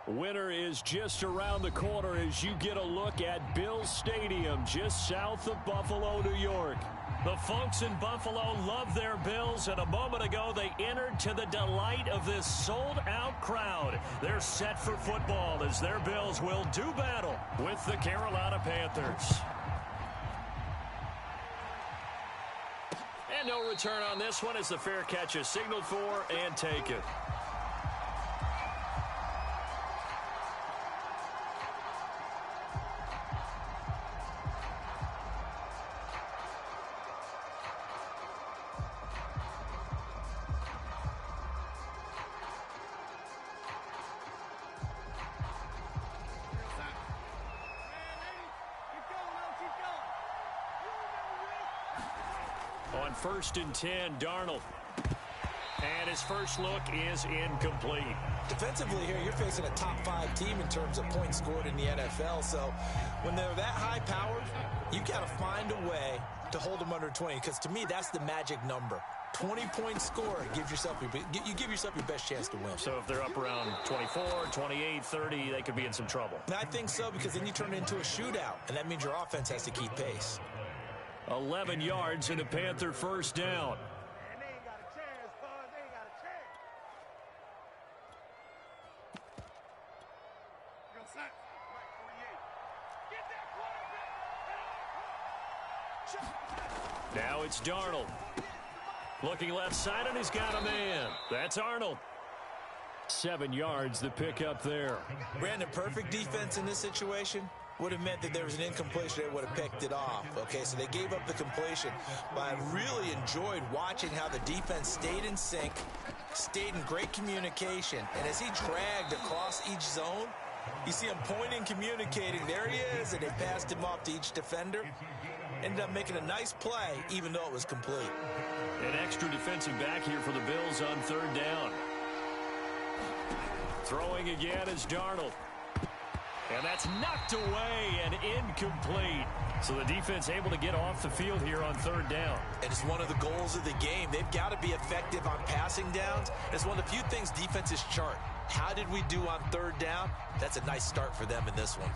Winter is just around the corner as you get a look at Bills Stadium just south of Buffalo, New York. The folks in Buffalo love their Bills, and a moment ago they entered to the delight of this sold-out crowd. They're set for football as their Bills will do battle with the Carolina Panthers. And no return on this one as the fair catch is signaled for and taken. On 1st and 10, Darnold. And his first look is incomplete. Defensively here, you're facing a top 5 team in terms of points scored in the NFL. So when they're that high-powered, you got to find a way to hold them under 20. Because to me, that's the magic number. 20-point score, you give yourself your best chance to win. So if they're up around 24, 28, 30, they could be in some trouble. And I think so, because then you turn it into a shootout, and that means your offense has to keep pace. 11 yards and a Panther first down. Now it's Darnold. Looking left side, and he's got a man. That's Arnold. 7 yards, the pickup there. Brandon, perfect defense in this situation would have meant that there was an incompletion. They would have picked it off. Okay, so they gave up the completion. But I really enjoyed watching how the defense stayed in sync, stayed in great communication. And as he dragged across each zone, you see him pointing, communicating. There he is, and they passed him off to each defender. Ended up making a nice play, even though it was complete. An extra defensive back here for the Bills on 3rd down. Throwing again is Darnold. And that's knocked away and incomplete. So the defense able to get off the field here on 3rd down. And it's one of the goals of the game. They've got to be effective on passing downs. It's one of the few things defenses chart. How did we do on 3rd down? That's a nice start for them in this one.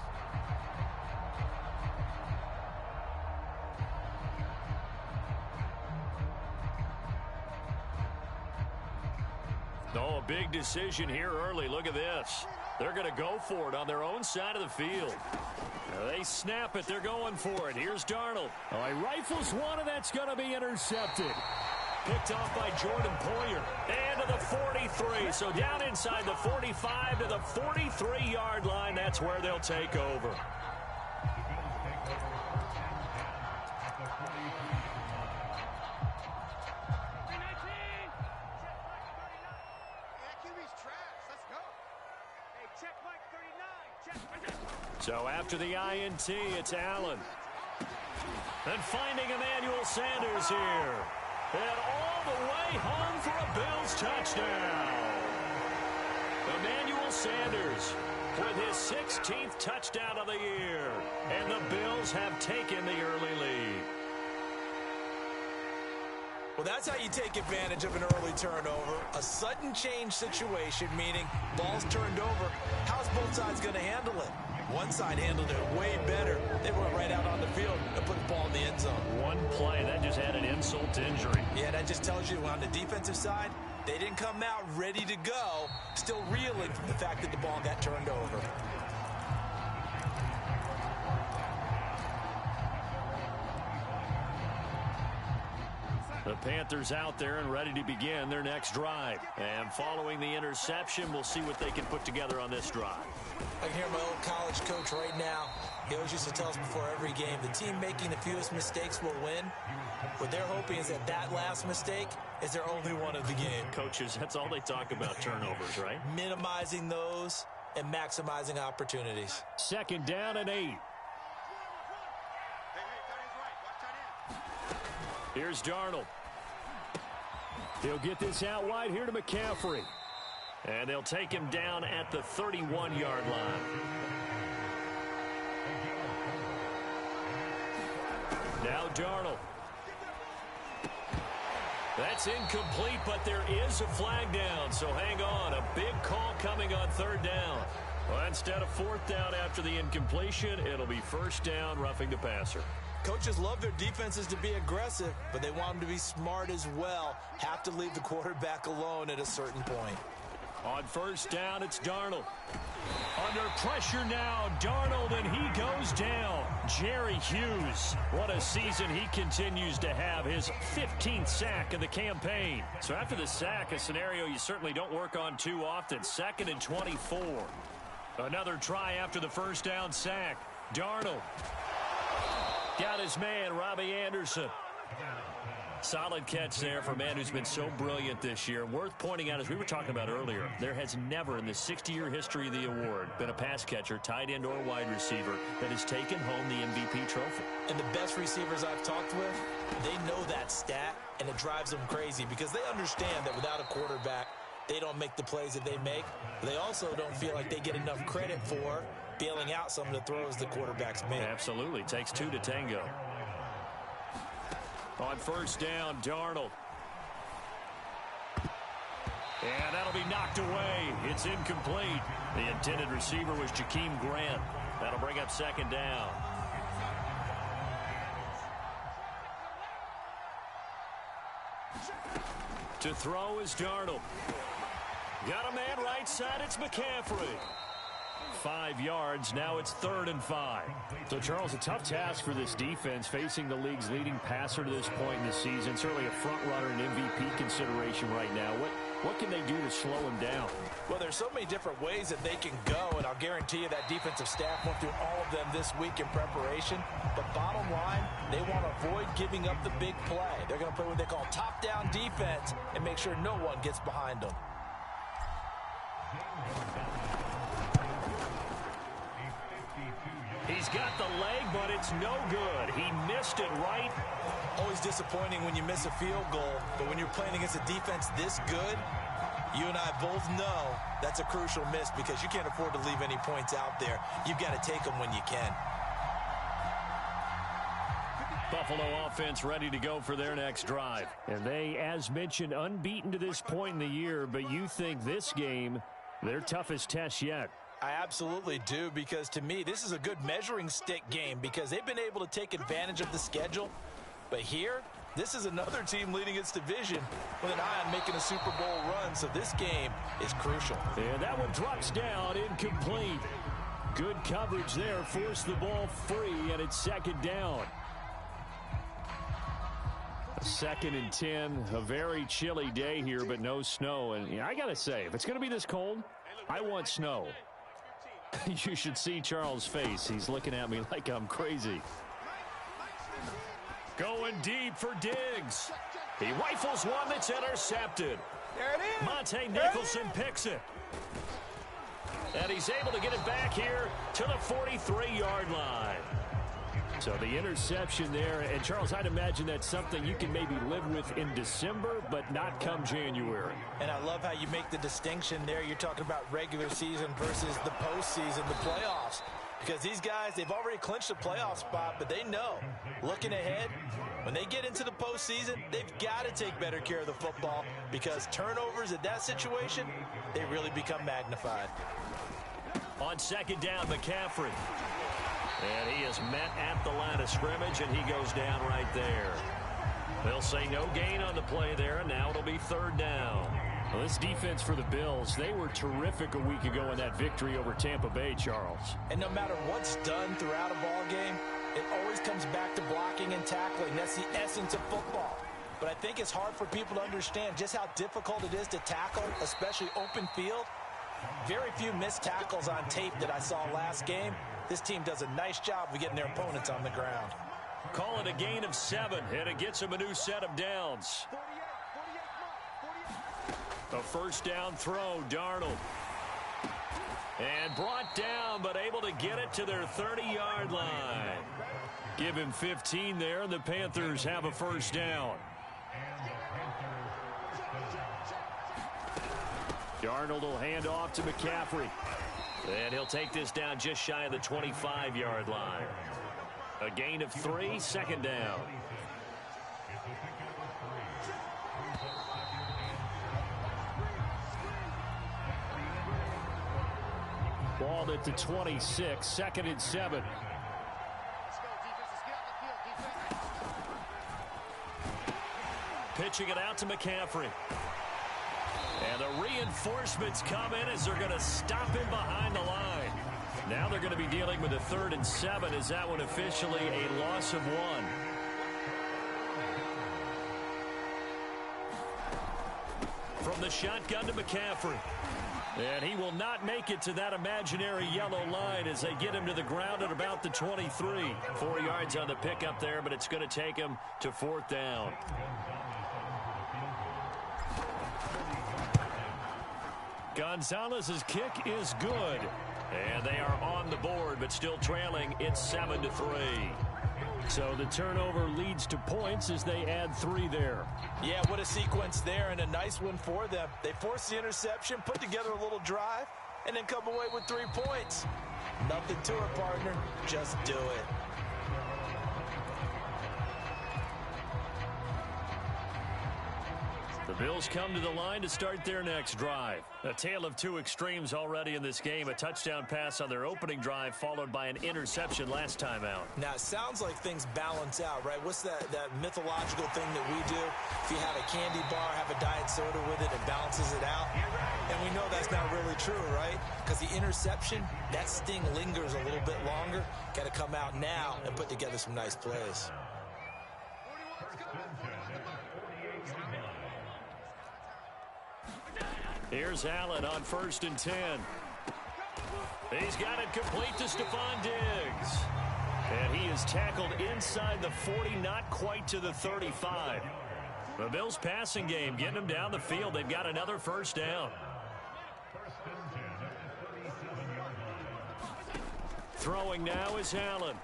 Oh, a big decision here early. Look at this. They're going to go for it on their own side of the field. They snap it. They're going for it. Here's Darnold. Oh, he rifles one, and that's going to be intercepted. Picked off by Jordan Poyer. And to the 43. So down inside the 45 to the 43-yard line. That's where they'll take over. So after the INT, it's Allen. And finding Emmanuel Sanders here. And all the way home for a Bills touchdown. Emmanuel Sanders with his 16th touchdown of the year. And the Bills have taken the early lead. Well, that's how you take advantage of an early turnover. A sudden change situation, meaning ball's turned over. How's both sides going to handle it? One side handled it way better. They went right out on the field and put the ball in the end zone. One play, that just added insult to injury. Yeah, that just tells you on the defensive side, they didn't come out ready to go, still reeling from the fact that the ball got turned over. The Panthers out there and ready to begin their next drive. And following the interception, we'll see what they can put together on this drive. I can hear my old college coach right now. He always used to tell us before every game, the team making the fewest mistakes will win. What they're hoping is that that last mistake is their only one of the game. Coaches, that's all they talk about, turnovers, right? Minimizing those and maximizing opportunities. 2nd down and 8. Here's Darnold. He'll get this out wide here to McCaffrey. And they'll take him down at the 31-yard line. Now Darnold. That's incomplete, but there is a flag down, so hang on. A big call coming on 3rd down. Well, instead of fourth down after the incompletion, it'll be first down, roughing the passer. Coaches love their defenses to be aggressive, but they want them to be smart as well. Have to leave the quarterback alone at a certain point. On first down, it's Darnold. Under pressure now, Darnold, and he goes down. Jerry Hughes, what a season he continues to have. His 15th sack of the campaign. So after the sack, a scenario you certainly don't work on too often. 2nd and 24. Another try after the first down sack. Darnold. Got his man, Robbie Anderson. Solid catch there for a man who's been so brilliant this year. Worth pointing out, as we were talking about earlier, there has never in the 60-year history of the award been a pass catcher, tight end, or wide receiver that has taken home the MVP trophy. And the best receivers I've talked with, they know that stat, and it drives them crazy because they understand that without a quarterback, they don't make the plays that they make. They also don't feel like they get enough credit for bailing out some of the throws the quarterbacks make. Absolutely. Takes two to tango. On first down, Darnold. And that'll be knocked away. It's incomplete. The intended receiver was Jakeem Grant. That'll bring up second down. To throw is Darnold. Got a man right side. It's McCaffrey. 5 yards. Now it's 3rd and 5. So, Charles, a tough task for this defense facing the league's leading passer to this point in the season. Certainly a front runner and MVP consideration right now. What can they do to slow him down? Well, there's so many different ways that they can go, and I'll guarantee you that defensive staff went through all of them this week in preparation. But bottom line, they want to avoid giving up the big play. They're going to play what they call top-down defense and make sure no one gets behind them. He's got the leg, but it's no good. He missed it right. Always disappointing when you miss a field goal, but when you're playing against a defense this good, you and I both know that's a crucial miss because you can't afford to leave any points out there. You've got to take them when you can. Buffalo offense ready to go for their next drive. And they, as mentioned, unbeaten to this point in the year, but you think this game, their toughest test yet. I absolutely do, because to me, this is a good measuring stick game because they've been able to take advantage of the schedule. But here, this is another team leading its division with an eye on making a Super Bowl run, so this game is crucial. And that one drops down, incomplete. Good coverage there, forced the ball free, and it's second down. 2nd and 10, a very chilly day here, but no snow. And I got to say, if it's going to be this cold, I want snow. You should see Charles' face. He's looking at me like I'm crazy. Going deep for Diggs. He rifles one that's intercepted. There it is. Monte Nicholson picks it. And he's able to get it back here to the 43-yard line. So the interception there, and Charles, I'd imagine that's something you can maybe live with in December, but not come January. And I love how you make the distinction there. You're talking about regular season versus the postseason, the playoffs. Because these guys, they've already clinched a playoff spot, but they know, looking ahead, when they get into the postseason, they've got to take better care of the football because turnovers in that situation, they really become magnified. On second down, McCaffrey. And he is met at the line of scrimmage, and he goes down right there. They'll say no gain on the play there, and now it'll be 3rd down. Well, this defense for the Bills, they were terrific a week ago in that victory over Tampa Bay, Charles. And no matter what's done throughout a ball game, it always comes back to blocking and tackling. That's the essence of football. But I think it's hard for people to understand just how difficult it is to tackle, especially open field. Very few missed tackles on tape that I saw last game. This team does a nice job of getting their opponents on the ground. Call it a gain of 7, and it gets them a new set of downs. A first down throw, Darnold. And brought down, but able to get it to their 30-yard line. Give him 15 there, and the Panthers have a first down. Darnold will hand off to McCaffrey. And he'll take this down just shy of the 25-yard line. A gain of 3, 2nd down. Ball at the 26, 2nd and 7. Pitching it out to McCaffrey. And the reinforcements come in as they're going to stop him behind the line. Now they're going to be dealing with a 3rd and 7. Is that one officially a loss of 1? From the shotgun to McCaffrey. And he will not make it to that imaginary yellow line as they get him to the ground at about the 23. 4 yards on the pickup there, but it's going to take him to 4th down. Gonzalez's kick is good. And they are on the board, but still trailing. It's 7-3. So the turnover leads to points as they add 3 there. Yeah, what a sequence there, and a nice one for them. They force the interception, put together a little drive, and then come away with 3 points. Nothing to it, partner. Just do it. The Bills come to the line to start their next drive. A tale of 2 extremes already in this game. A touchdown pass on their opening drive, followed by an interception last time out. Now, it sounds like things balance out, right? What's that mythological thing that we do? If you have a candy bar, have a diet soda with it, it balances it out. And we know that's not really true, right? Because the interception, that sting lingers a little bit longer. Got to come out now and put together some nice plays. Here's Allen on 1st and 10. He's got it complete to Stephon Diggs. And he is tackled inside the 40, not quite to the 35. The Bills' passing game getting them down the field. They've got another 1st down. Throwing now is Allen.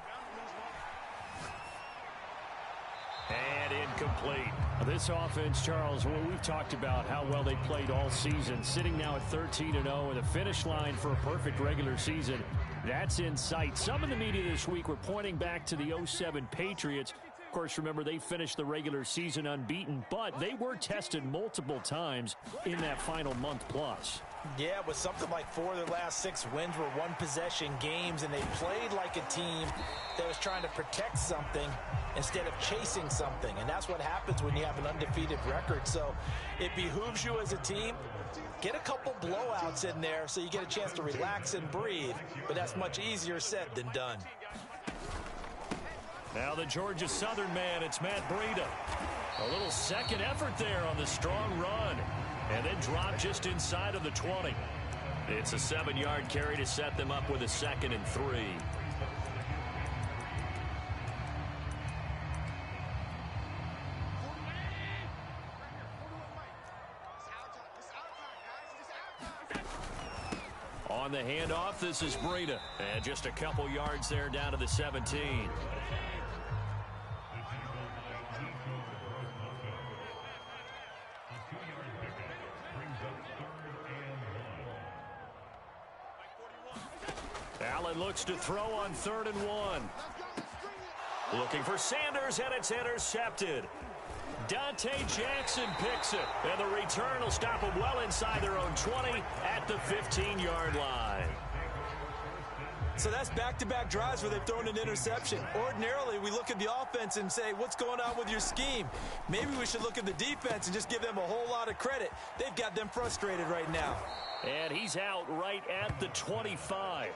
And incomplete. This offense, Charles, well, we've talked about how well they played all season, sitting now at 13-0 with a finish line for a perfect regular season. That's in sight. Some in the media this week were pointing back to the 07 Patriots. Of course, remember, they finished the regular season unbeaten, but they were tested multiple times in that final month plus. Yeah, with something like 4 of their last 6 wins were one-possession games, and they played like a team that was trying to protect something instead of chasing something. And that's what happens when you have an undefeated record. So it behooves you as a team, get a couple blowouts in there so you get a chance to relax and breathe. But that's much easier said than done. Now the Georgia Southern man, it's Matt Breida. A little second effort there on the strong run. And then drop just inside of the 20. It's a 7-yard carry to set them up with a 2nd and 3. On the handoff, this is Breida. And just a couple yards there down to the 17. Allen looks to throw on 3rd and 1. Looking for Sanders, and it's intercepted. Dante Jackson picks it, and the return will stop them well inside their own 20 at the 15-yard line. So that's back-to-back drives where they've thrown an interception. Ordinarily, we look at the offense and say, what's going on with your scheme? Maybe we should look at the defense and just give them a whole lot of credit. They've got them frustrated right now. And he's out right at the 25.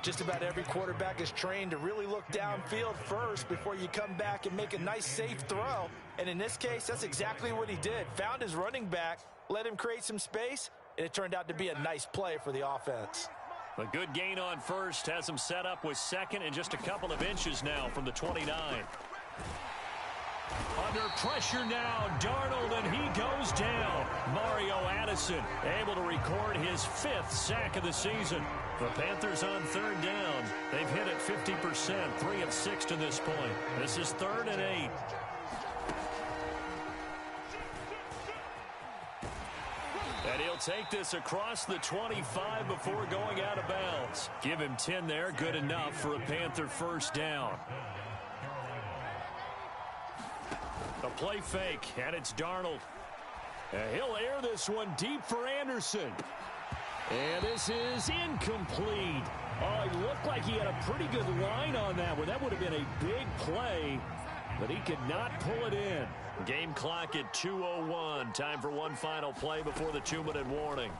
Just about every quarterback is trained to really look downfield first before you come back and make a nice, safe throw. And in this case, that's exactly what he did. Found his running back, let him create some space, and it turned out to be a nice play for the offense. A good gain on 1st has him set up with 2nd and just a couple of inches now from the 29. Under pressure now, Darnold, and he goes down. Mario Addison able to record his 5th sack of the season. The Panthers on 3rd down. They've hit it 50%, 3 of 6 to this point. This is 3rd and 8. And he'll take this across the 25 before going out of bounds. Give him 10 there, good enough for a Panther 1st down. A play fake, and it's Darnold. And he'll air this one deep for Anderson. And this is incomplete. Oh, he looked like he had a pretty good line on that one. That would have been a big play, but he could not pull it in. Game clock at 2:01. Time for one final play before the 2-minute warning.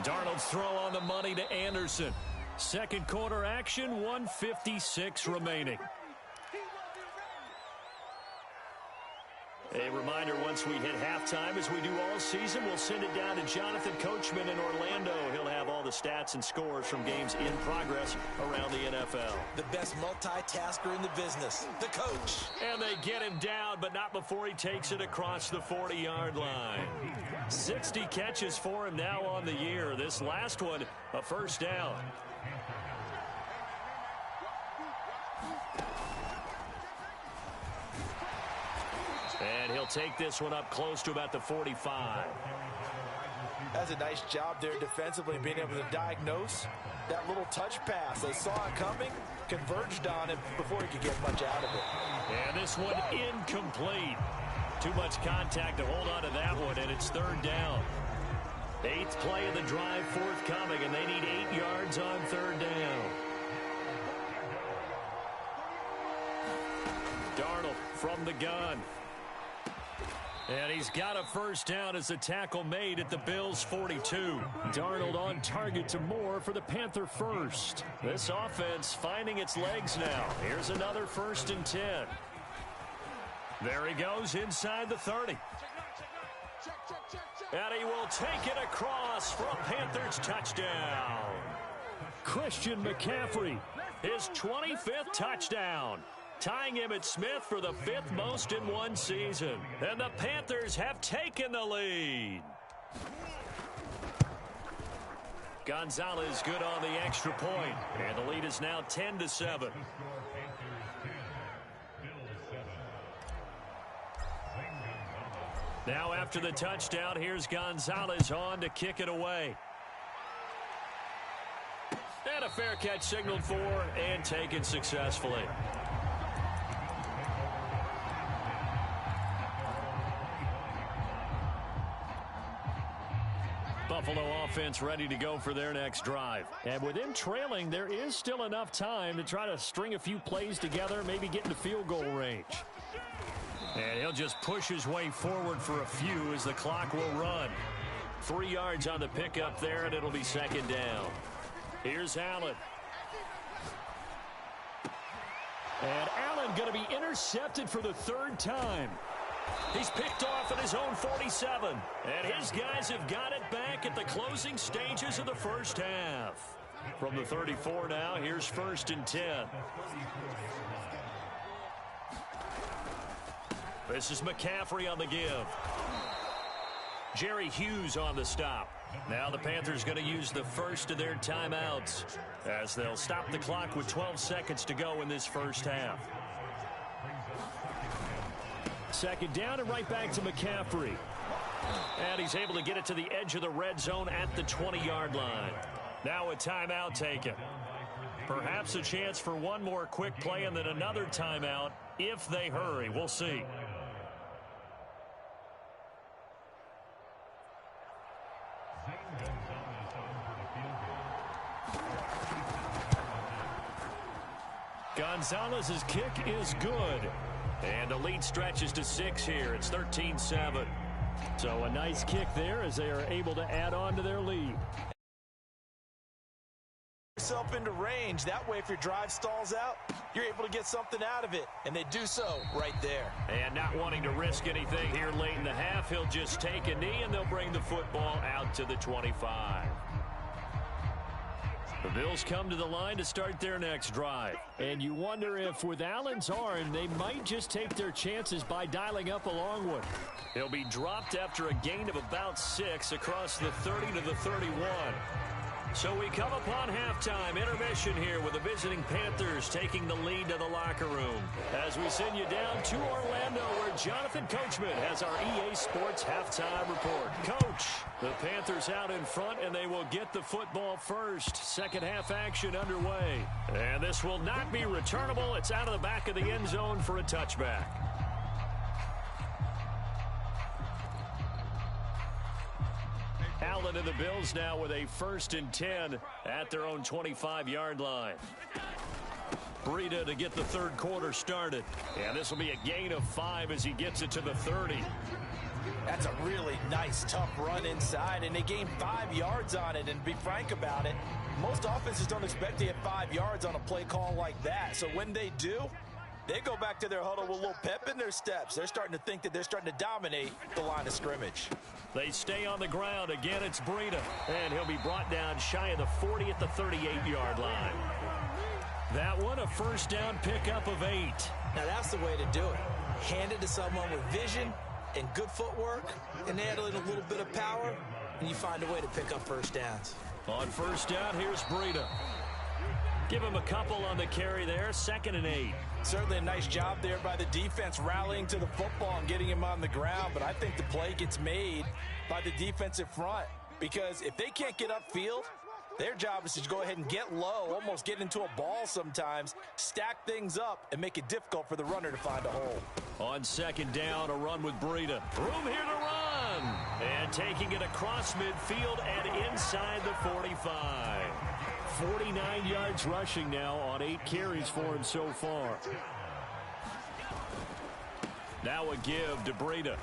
Darnold's throw on the money to Anderson. Second quarter action, 1:56 remaining. A reminder, once we hit halftime, as we do all season, we'll send it down to Jonathan Coachman in Orlando. He'll have all the stats and scores from games in progress around the NFL. The best multitasker in the business, the coach. And they get him down, but not before he takes it across the 40-yard line. 60 catches for him now on the year. This last one, a first down. And he'll take this one up close to about the 45. That's a nice job there defensively, being able to diagnose that little touch pass. They saw it coming, converged on it before he could get much out of it. And this one incomplete. Too much contact to hold on to that one, and it's third down. 8th play of the drive forthcoming, and they need 8 yards on third down. Darnold from the gun. And he's got a first down as the tackle made at the Bills' 42. Darnold on target to Moore for the Panther first. This offense finding its legs now. Here's another 1st and 10. There he goes inside the 30. And he will take it across for a Panthers touchdown. Christian McCaffrey, his 25th touchdown, tying Emmitt Smith for the 5th most in one season. And the Panthers have taken the lead. Gonzalez good on the extra point, and the lead is now 10-7. Now after the touchdown, here's Gonzalez on to kick it away. And a fair catch signaled for and taken successfully. Buffalo offense ready to go for their next drive. And with them trailing, there is still enough time to try to string a few plays together, maybe get into field goal range. And he'll just push his way forward for a few as the clock will run. 3 yards on the pickup there, and it'll be second down. Here's Allen. And Allen going to be intercepted for the 3rd time. He's picked off at his own 47. And his guys have got it back at the closing stages of the first half. From the 34 now, here's 1st and 10. This is McCaffrey on the give. Jerry Hughes on the stop. Now the Panthers going to use the first of their timeouts as they'll stop the clock with 12 seconds to go in this first half. Second down and right back to McCaffrey. And he's able to get it to the edge of the red zone at the 20-yard line. Now a timeout taken. Perhaps a chance for one more quick play and then another timeout if they hurry. We'll see. Gonzalez's kick is good. And the lead stretches to 6 here. It's 13-7. So a nice kick there as they are able to add on to their lead. Yourself into range. That way, if your drive stalls out, you're able to get something out of it. And they do so right there. And not wanting to risk anything here late in the half, he'll just take a knee and they'll bring the football out to the 25. The Bills come to the line to start their next drive. And you wonder if with Allen's arm, they might just take their chances by dialing up a long one. He'll be dropped after a gain of about 6 across the 30 to the 31. So we come upon halftime intermission here with the visiting Panthers taking the lead to the locker room. As we send you down to Orlando where Jonathan Coachman has our EA Sports halftime report. Coach, the Panthers out in front and they will get the football first. Second half action underway. And this will not be returnable. It's out of the back of the end zone for a touchback. Allen and the Bills now with a 1st and 10 at their own 25-yard line. Breida to get the third quarter started. And this will be a gain of 5 as he gets it to the 30. That's a really nice, tough run inside, and they gained 5 yards on it. And to be frank about it, most offenses don't expect to get 5 yards on a play call like that. So when they do, they go back to their huddle with a little pep in their steps. They're starting to think that they're starting to dominate the line of scrimmage. They stay on the ground. Again, it's Breida. And he'll be brought down shy of the 40 at the 38-yard line. That one, a first down pickup of 8. Now, that's the way to do it. Hand it to someone with vision and good footwork, and add in a little bit of power, and you find a way to pick up first downs. On first down, here's Breida. Give him a couple on the carry there, 2nd and 8. Certainly a nice job there by the defense rallying to the football and getting him on the ground, but I think the play gets made by the defensive front, because if they can't get upfield, their job is to go ahead and get low, almost get into a ball sometimes, stack things up, and make it difficult for the runner to find a hole. On 2nd down, a run with Breida. Room here to run. And taking it across midfield and inside the 45. 49 yards rushing now on 8 carries for him so far. Now a give to Breida.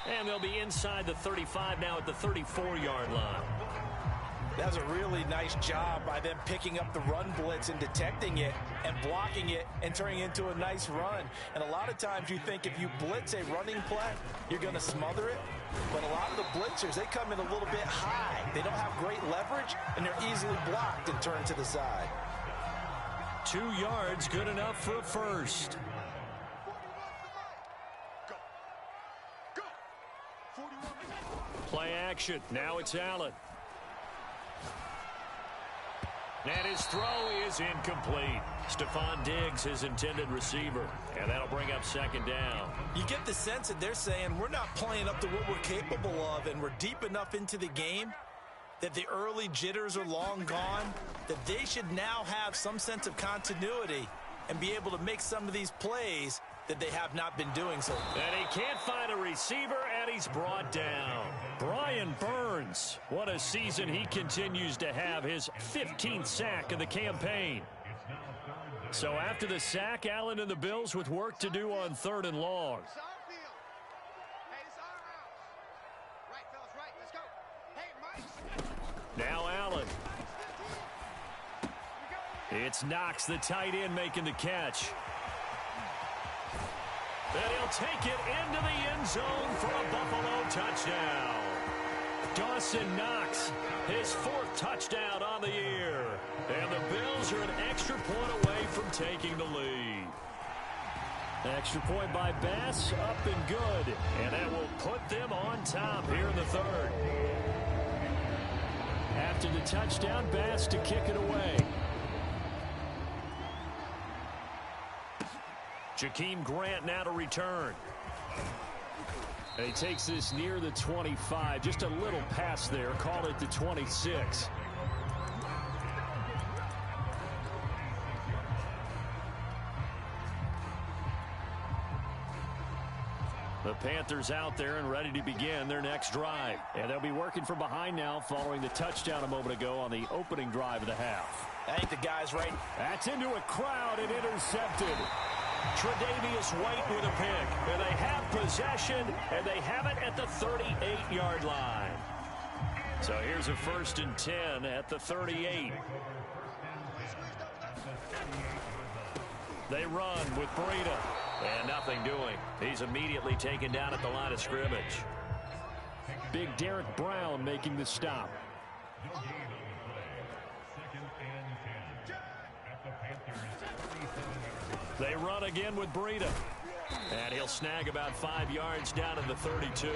And they'll be inside the 35 now at the 34-yard line. That was a really nice job by them picking up the run blitz and detecting it and blocking it and turning it into a nice run. And a lot of times you think if you blitz a running play, you're going to smother it. But a lot of the blitzers, they come in a little bit high. They don't have great leverage, and they're easily blocked and turned to the side. 2 yards, good enough for a first. Play action. Now it's Allen. And his throw is incomplete. Stephon Diggs, his intended receiver. And that'll bring up 2nd down. You get the sense that they're saying we're not playing up to what we're capable of, and we're deep enough into the game that the early jitters are long gone, that they should now have some sense of continuity and be able to make some of these plays that they have not been doing so. And he can't find a receiver, and he's brought down. Brian Burns, what a season he continues to have, his 15th sack of the campaign. So after the sack, Allen and the Bills with work to do on 3rd and long. Now Allen. It's Knox, the tight end, making the catch. And he'll take it into the end zone for a Buffalo touchdown. Dawson Knox, his 4th touchdown on the year. And the Bills are an extra point away from taking the lead. Extra point by Bass, up and good. And that will put them on top here in the 3rd. After the touchdown, Bass to kick it away. Jakeem Grant now to return. And he takes this near the 25. Just a little pass there. Call it the 26. The Panthers out there and ready to begin their next drive. And they'll be working from behind now following the touchdown a moment ago on the opening drive of the half. I think the guy's right. That's into a crowd and intercepted. Tre'Davious White with a pick. And they have possession, and they have it at the 38-yard line. So here's a 1st and 10 at the 38. They run with Breida. And nothing doing. He's immediately taken down at the line of scrimmage. Big Derek Brown making the stop. They run again with Breida. And he'll snag about 5 yards down in the 32.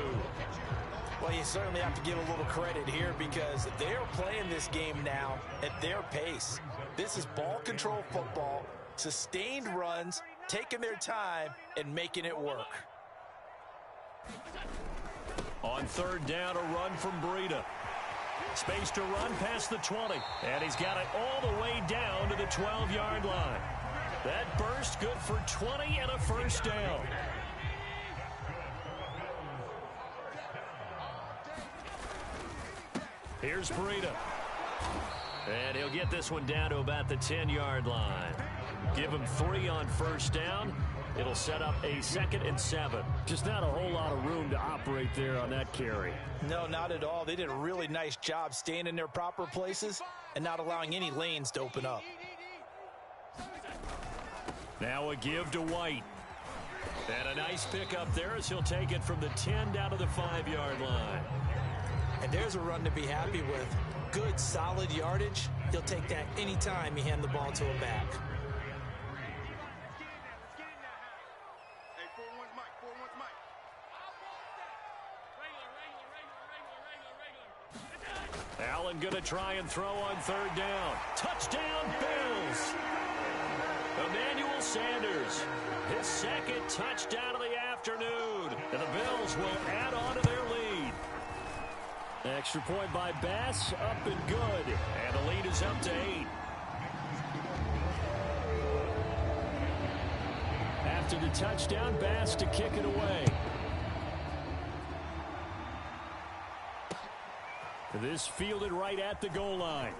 Well, you certainly have to give a little credit here because they're playing this game now at their pace. This is ball control football, sustained runs, taking their time and making it work. On 3rd down, a run from Breida. Space to run past the 20. And he's got it all the way down to the 12-yard line. That burst good for 20 and a first down. Here's Breida. And he'll get this one down to about the 10-yard line. Give him 3 on first down. It'll set up a 2nd and 7. Just not a whole lot of room to operate there on that carry. No, not at all. They did a really nice job staying in their proper places and not allowing any lanes to open up. Now a give to White. And a nice pickup there as he'll take it from the 10 down to the 5-yard line. And there's a run to be happy with. Good, solid yardage. He'll take that anytime you hand the ball to him back. Allen going to try and throw on 3rd down. Touchdown, Bills! Emmanuel Sanders, his 2nd touchdown of the afternoon. And the Bills will add on to their lead. Extra point by Bass, up and good. And the lead is up to 8. After the touchdown, Bass to kick it away. This fielded right at the goal line.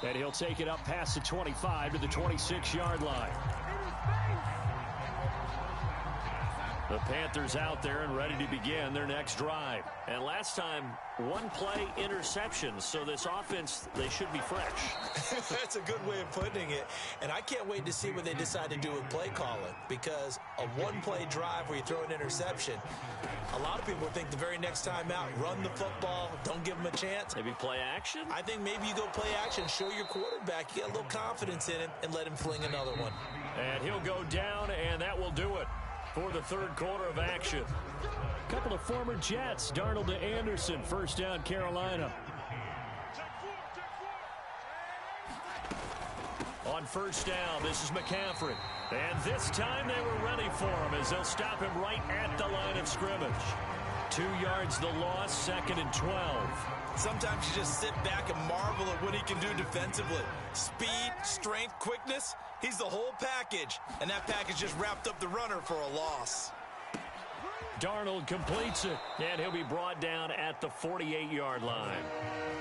And he'll take it up past the 25 to the 26-yard line. The Panthers out there and ready to begin their next drive. And last time, 1-play interception. So this offense, they should be fresh. That's a good way of putting it. And I can't wait to see what they decide to do with play calling. Because a 1-play drive where you throw an interception, a lot of people think the very next time out, run the football, don't give them a chance. Maybe play action? I think maybe you go play action, show your quarterback, you get a little confidence in him, and let him fling another one. And he'll go down, and that will do it for the 3rd quarter of action. A couple of former Jets, Darnold to Anderson, 1st down Carolina. On 1st down, this is McCaffrey. And this time they were ready for him as they'll stop him right at the line of scrimmage. 2 yards the loss, 2nd and 12. Sometimes you just sit back and marvel at what he can do defensively. Speed, strength, quickness, he's the whole package. And that package just wrapped up the runner for a loss. Darnold completes it, and he'll be brought down at the 48-yard line.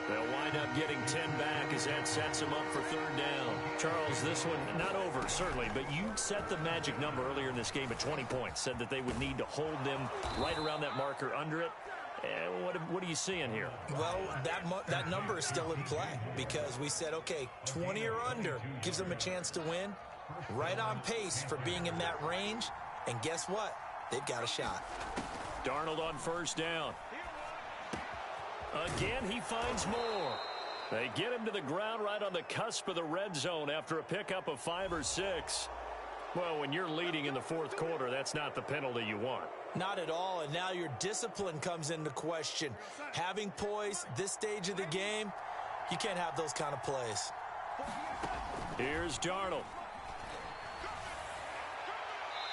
They'll wind up getting 10 back as that sets him up for 3rd down. Charles, this one not over, certainly, but you set the magic number earlier in this game at 20 points, said that they would need to hold them right around that marker under it. What are you seeing here? Well, that number is still in play because we said, okay, 20 or under gives them a chance to win. Right on pace for being in that range. And guess what? They've got a shot. Darnold on 1st down. Again, he finds more. They get him to the ground right on the cusp of the red zone after a pickup of 5 or 6. Well, when you're leading in the 4th quarter, that's not the penalty you want. Not at all, and now your discipline comes into question. Having poise this stage of the game, you can't have those kind of plays. Here's Darnold.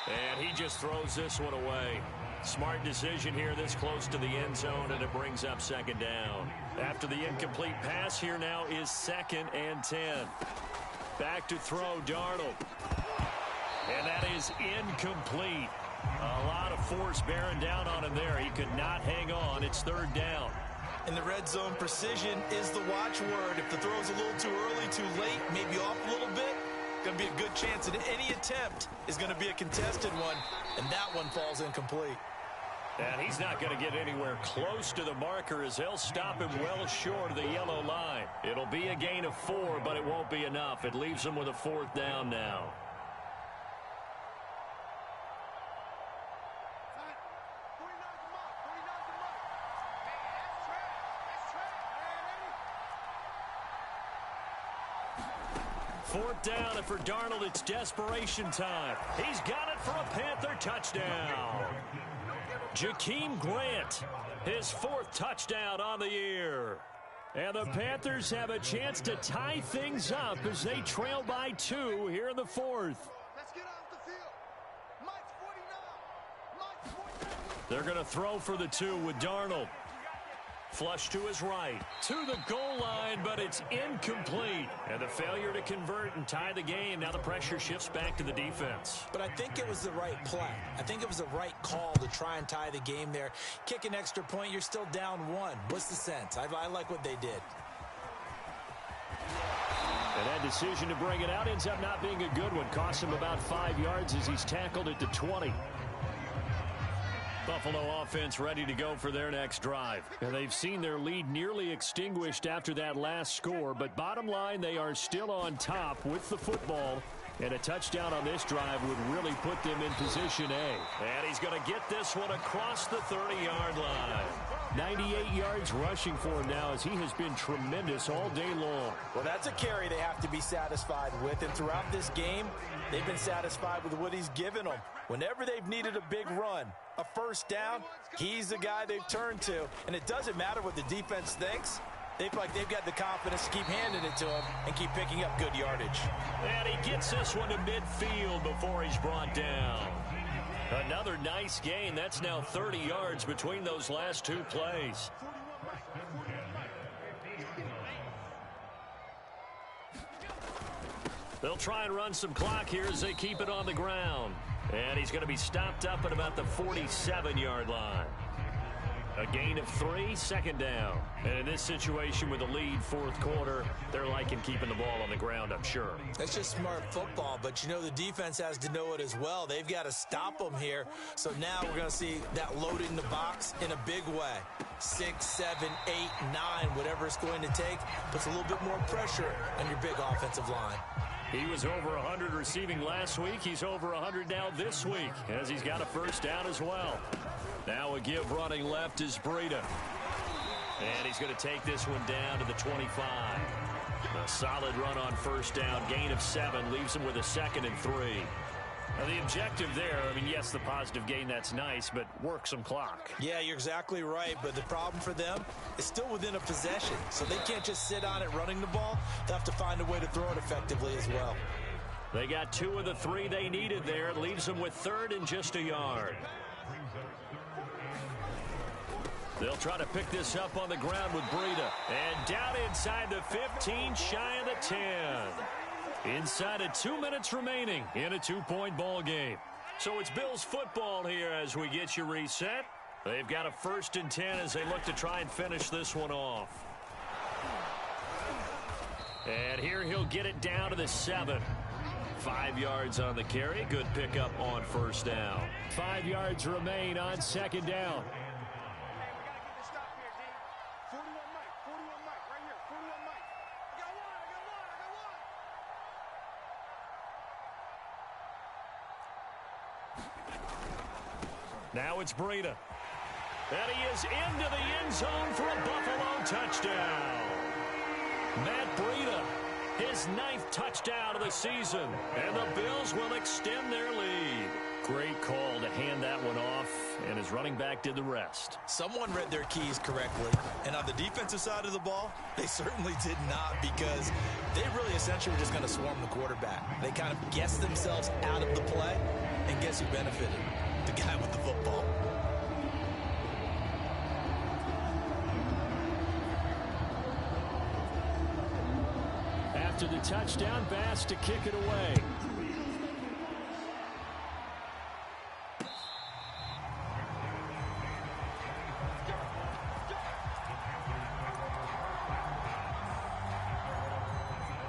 And he just throws this one away. Smart decision here this close to the end zone, and it brings up 2nd down. After the incomplete pass, here now is 2nd and 10. Back to throw, Darnold. And that is incomplete. A lot of force bearing down on him there. He could not hang on. It's 3rd down. In the red zone, precision is the watchword. If the throw's a little too early, too late, maybe off a little bit, going to be a good chance that any attempt is going to be a contested one, and that one falls incomplete. And he's not going to get anywhere close to the marker as they'll stop him well short of the yellow line. It'll be a gain of 4, but it won't be enough. It leaves him with a 4th down now. Fourth down, and for Darnold, it's desperation time. He's got it for a Panther touchdown. Jakeem Grant, his 4th touchdown on the year. And the Panthers have a chance to tie things up as they trail by 2 here in the 4th. They're going to throw for the 2 with Darnold. Flush to his right. To the goal line, but it's incomplete. And the failure to convert and tie the game. Now the pressure shifts back to the defense. But I think it was the right play. I think it was the right call to try and tie the game there. Kick an extra point, you're still down one. What's the sense? I like what they did. And that decision to bring it out ends up not being a good one. Costs him about 5 yards as he's tackled at the 20. Buffalo offense ready to go for their next drive. And they've seen their lead nearly extinguished after that last score, but bottom line, they are still on top with the football. And a touchdown on this drive would really put them in position A. And he's going to get this one across the 30-yard line. 98 yards rushing for him now as he has been tremendous all day long. Well, that's a carry they have to be satisfied with. And throughout this game, they've been satisfied with what he's given them. Whenever they've needed a big run, a first down, he's the guy they've turned to. And it doesn't matter what the defense thinks. They feel like they've got the confidence to keep handing it to him and keep picking up good yardage. And he gets this one to midfield before he's brought down. Another nice gain. That's now 30 yards between those last two plays. They'll try and run some clock here as they keep it on the ground. And he's going to be stopped up at about the 47-yard line. A gain of 3, second down. And in this situation with a lead fourth quarter, they're liking keeping the ball on the ground, I'm sure. That's just smart football, but you know the defense has to know it as well. They've got to stop them here. So now we're going to see that loading the box in a big way. 6, 7, 8, 9, whatever it's going to take, puts a little bit more pressure on your big offensive line. He was over 100 receiving last week. He's over 100 now this week as he's got a first down as well. Now a give running left is Breida. And he's going to take this one down to the 25. A solid run on first down. Gain of 7 leaves him with a 2nd and 3. Now the objective there, I mean, yes, the positive gain, that's nice, but work some clock. Yeah, you're exactly right, but the problem for them is still within a possession. So they can't just sit on it running the ball. They have to find a way to throw it effectively as well. They got 2 of the 3 they needed there. It leaves them with 3rd and just a yard. They'll try to pick this up on the ground with Breida. And down inside the 15, shy of the 10. Inside of 2 minutes remaining in a 2-point ball game. So it's Bills football here as we get you reset. They've got a 1st and 10 as they look to try and finish this one off. And here he'll get it down to the 7. 5 yards on the carry. Good pickup on first down. 5 yards remain on 2nd down. Now it's Breida. And he is into the end zone for a Buffalo touchdown. Matt Breida, his 9th touchdown of the season. And the Bills will extend their lead. Great call to hand that one off, and his running back did the rest. Someone read their keys correctly. And on the defensive side of the ball, they certainly did not, because they really essentially were just going to swarm the quarterback. They kind of guessed themselves out of the play, and guess who benefited? The guy with the football. After the touchdown, Bass to kick it away.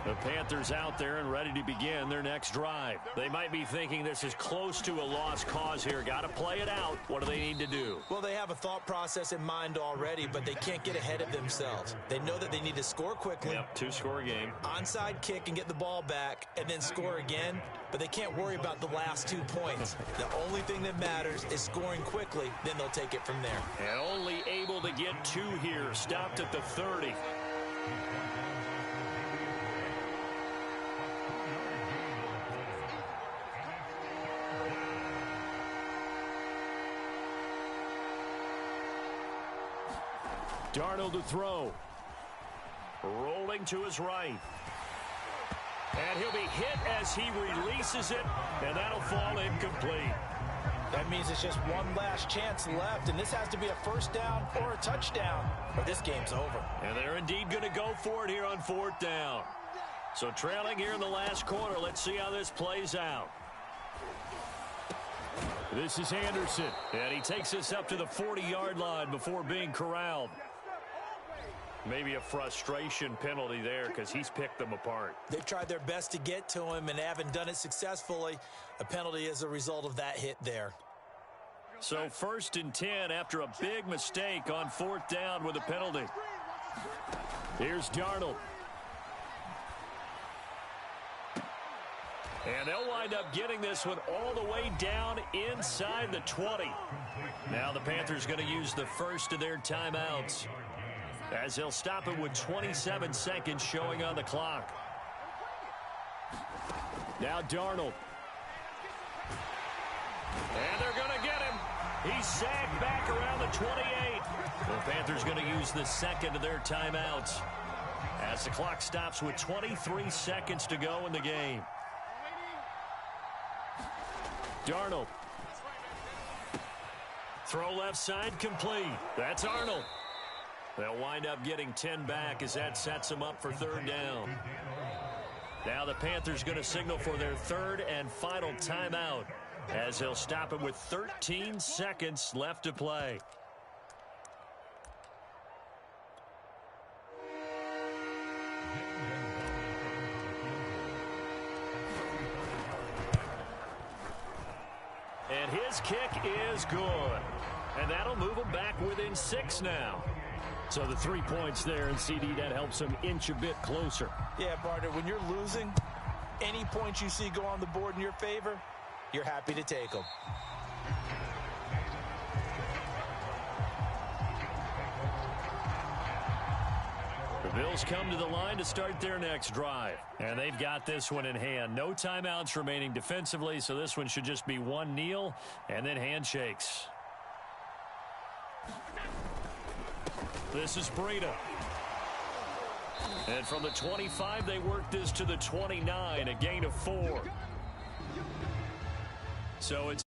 The Panthers out there and ready to begin their next drive. They might be thinking this is close to a lost cause here. Got to play it out. What do they need to do? Well, they have a thought process in mind already, but they can't get ahead of themselves. They know that they need to score quickly. Yep, 2-score game. Onside kick and get the ball back and then score again, but they can't worry about the last 2 points. The only thing that matters is scoring quickly, then they'll take it from there. And only able to get 2 here. Stopped at the 30. Darnold to throw. Rolling to his right. And he'll be hit as he releases it, and that'll fall incomplete. That means it's just one last chance left, and this has to be a first down or a touchdown, or this game's over. And they're indeed going to go for it here on 4th down. So trailing here in the last quarter. Let's see how this plays out. This is Anderson, and he takes us up to the 40-yard line before being corralled. Maybe a frustration penalty there because he's picked them apart. They've tried their best to get to him and haven't done it successfully. A penalty is a result of that hit there. So 1st and 10 after a big mistake on 4th down with a penalty. Here's Darnold. And they'll wind up getting this one all the way down inside the 20. Now the Panthers going to use the first of their timeouts, as they'll stop it with 27 seconds showing on the clock. Now Darnold. And they're going to get him. He's sagged back around the 28. The Panthers going to use the second of their timeouts, as the clock stops with 23 seconds to go in the game. Darnold. Throw left side complete. That's Arnold. They'll wind up getting 10 back as that sets them up for 3rd down. Now the Panthers going to signal for their 3rd and final timeout, as they'll stop it with 13 seconds left to play. And his kick is good. And that'll move him back within 6 now. So the 3 points there, and CD, that helps him inch a bit closer. Yeah, partner, when you're losing, any points you see go on the board in your favor, you're happy to take them. The Bills come to the line to start their next drive. And they've got this one in hand. No timeouts remaining defensively, so this one should just be one kneel and then handshakes. This is Breida. And from the 25, they work this to the 29, a gain of 4. So it's